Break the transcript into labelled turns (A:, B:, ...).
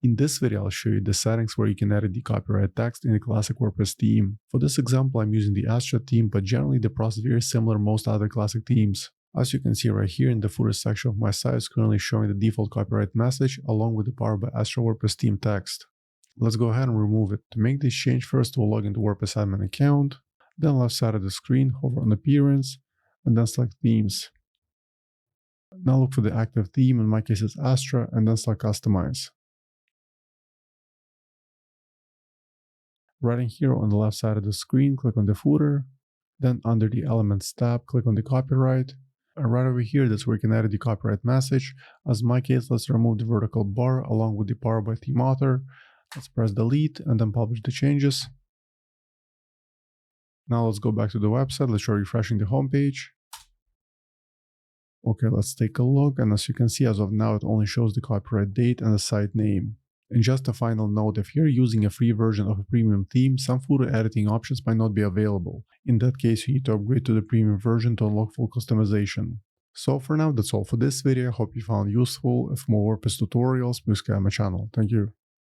A: In this video, I'll show you the settings where you can edit the copyright text in the classic WordPress theme. For this example, I'm using the Astra theme, but generally the process is very similar to most other classic themes. As you can see right here in the footer section of my site is currently showing the default copyright message along with the Powered by Astra WordPress theme text. Let's go ahead and remove it. To make this change, first we'll log into WordPress admin account, then left side of the screen, hover on Appearance, and then select Themes. Now look for the active theme, in my case it's Astra, and then select Customize. Right in here on the left side of the screen, click on the footer, then under the Elements tab, click on the Copyright, and right over here, that's where you can edit the copyright message. As in my case, let's remove the vertical bar along with the Powered by Theme Author. Let's press Delete and then publish the changes. Now let's go back to the website. Let's try refreshing the homepage. Okay, let's take a look, and as you can see, as of now, it only shows the copyright date and the site name. And just a final note, if you're using a free version of a premium theme, some footer editing options might not be available. In that case, you need to upgrade to the premium version to unlock full customization. So for now, that's all for this video. I hope you found it useful. If more WordPress tutorials, please subscribe my channel. Thank you.